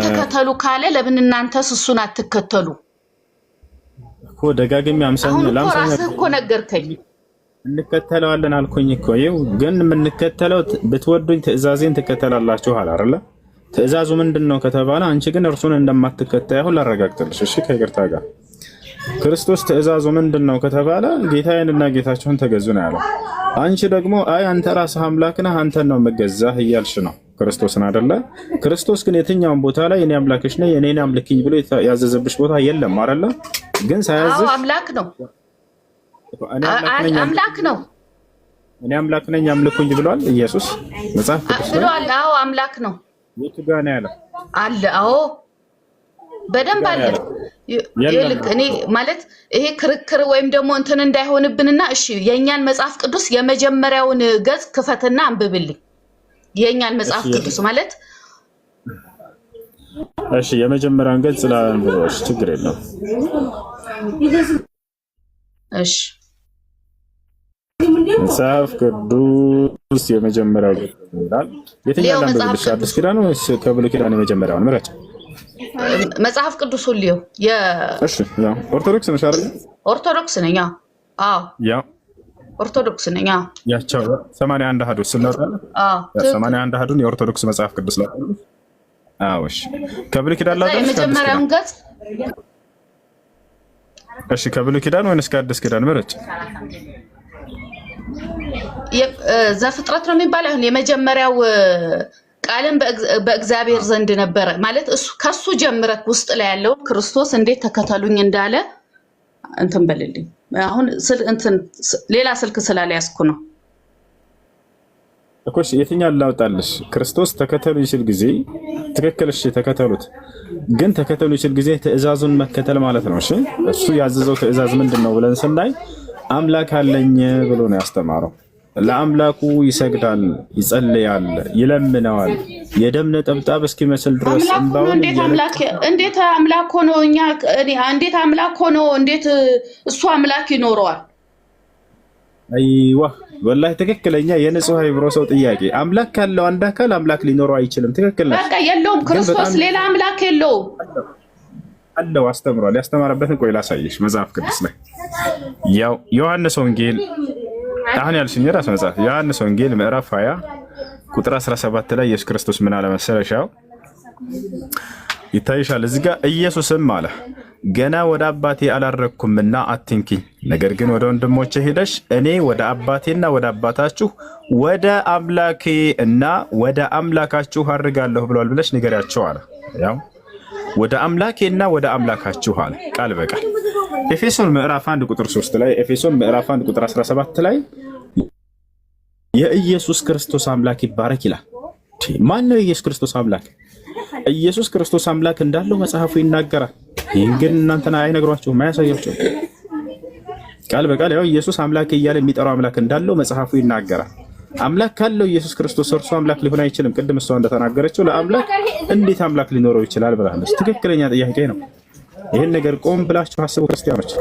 ተከተሉ ካለ ለምን እናንተስ እሱን አትከተሉ? እኮ ደጋግሜ አምሳኛ ራስህ እኮ ነገርከኝ። እንከተለዋለን አልኩኝ እኮ። ይኸው ግን የምንከተለው ብትወዱኝ ትእዛዜን ትከተላላችሁ አይደለ? ትእዛዙ ምንድነው ከተባለ አንቺ ግን እርሱን እንደማትከተይ አሁን ላረጋግጥልሽ። እሺ ከይቅርታ ጋር ክርስቶስ ትእዛዙ ምንድነው ከተባለ ጌታዬንና ጌታችሁን ተገዙ ነው ያለው። አንቺ ደግሞ አይ አንተ ራስህ አምላክ ነህ አንተን ነው የምገዛህ እያልሽ ነው ክርስቶስን አይደለ? ክርስቶስ ግን የትኛውን ቦታ ላይ እኔ አምላክሽ ነኝ እኔን አምልኪኝ ብሎ ያዘዘብሽ ቦታ የለም አይደለ? ግን ሳያዝሽ አምላክ ነው አምላክ ነው እኔ አምላክ ነኝ አምልኩኝ ብሏል ኢየሱስ መጽሐፍ ቅዱስ ብሏል። አዎ አምላክ ነው። የቱ ጋር ነው ያለው? አለ። አዎ በደንብ አለ። ይልክ እኔ ማለት ይሄ ክርክር ወይም ደግሞ እንትን እንዳይሆንብንና እሺ የኛን መጽሐፍ ቅዱስ የመጀመሪያውን ገጽ ክፈትና አንብብልኝ። የኛን መጽሐፍ ቅዱስ ማለት እሺ የመጀመሪያውን ገጽ ላንብብሽ ችግር የለም። እሺ መጽሐፍ ቅዱስ የመጀመሪያው ገጽ ይላል። የትኛው ላንብብልሽ? አዲስ ኪዳን ወይስ ከብሉይ ኪዳን የመጀመሪያውን ምረጭ። መጽሐፍ ቅዱስ ሁሉ እሺ ያው ኦርቶዶክስ ነሽ አይደል? ኦርቶዶክስ ነኝ። አዎ ያው ኦርቶዶክስ ነኝ። ያቻው 81 አሐዱ ስለነበረ 81 አሐዱን የኦርቶዶክስ መጽሐፍ ቅዱስ ላይ አዎ። እሺ ከብሉይ ኪዳን ላይ የመጀመሪያውን ገጽ እሺ ከብሉይ ኪዳን ወይስ ከአዲስ ኪዳን ምረጭ። ዘፍጥረት ነው የሚባለው። አሁን የመጀመሪያው ቃልም በእግዚአብሔር ዘንድ ነበረ ማለት እሱ ከሱ ጀምረክ ውስጥ ላይ ያለው ክርስቶስ እንዴት ተከተሉኝ እንዳለ እንትን በልልኝ። አሁን እንትን ሌላ ስልክ ስላልያዝኩ ነው እኮ። እሺ የትኛውን ላውጣልሽ? ክርስቶስ ተከተሉኝ ሲል ጊዜ ትክክል፣ እሺ ተከተሉት። ግን ተከተሉኝ ሲል ጊዜ ትእዛዙን መከተል ማለት ነው። እሺ እሱ ያዘዘው ትእዛዝ ምንድነው ብለን ስናይ አምላክ አለኝ ብሎ ነው ያስተማረው። ለአምላኩ ይሰግዳል፣ ይጸልያል፣ ይለምነዋል የደም ነጠብጣብ እስኪመስል ድረስ እንባውን እንዴት አምላክ ሆኖ እንዴት አምላክ ሆኖ እንዴት እሱ አምላክ ይኖረዋል? አይዋ ወላሂ ትክክለኛ የንጹህ አይብሮ ሰው ጥያቄ። አምላክ ካለው አንድ አካል አምላክ ሊኖረው አይችልም። ትክክል ነው። በቃ የለውም። ክርስቶስ ሌላ አምላክ የለውም። አለው አስተምሯል። ያስተማረበትን ቆይ ላሳየሽ መጽሐፍ ቅዱስ ላይ ያው ዮሐንስ ወንጌል አሁን ያልሽኝ ራስ መጽሐፍ ዮሐንስ ወንጌል ምዕራፍ 20 ቁጥር 17 ላይ ኢየሱስ ክርስቶስ ምን አለ መሰለሻው? ይታይሻል እዚህ ጋር ኢየሱስም አለ ገና ወደ አባቴ አላረግኩምና አትንኪኝ፣ ነገር ግን ወደ ወንድሞቼ ሄደሽ እኔ ወደ አባቴና ወደ አባታችሁ ወደ አምላኬ እና ወደ አምላካችሁ አድርጋለሁ ብሏል ብለሽ ንገሪያቸው አለ። ያው ወደ አምላኬና ወደ አምላካችሁ አለ ቃል በቃል። ኤፌሶን ምዕራፍ 1 ቁጥር 3 ላይ ኤፌሶን ምዕራፍ 1 ቁጥር 17 ላይ የኢየሱስ ክርስቶስ አምላክ ይባረክ ይላል። ማን ነው የኢየሱስ ክርስቶስ አምላክ? ኢየሱስ ክርስቶስ አምላክ እንዳለው መጽሐፉ ይናገራል። ይህን ግን እናንተና አይነግሯችሁም፣ አያሳያችሁም። ቃል በቃል ያው ኢየሱስ አምላክ እያለ የሚጠራው አምላክ እንዳለው መጽሐፉ ይናገራል። አምላክ ካለው ኢየሱስ ክርስቶስ እርሱ አምላክ ሊሆን አይችልም። ቅድም እሷ እንደተናገረችው ለአምላክ እንዴት አምላክ ሊኖረው ይችላል ብላለች። ትክክለኛ ጥያቄ ነው። ይህን ነገር ቆም ብላችሁ አስቡ ክርስቲያኖች።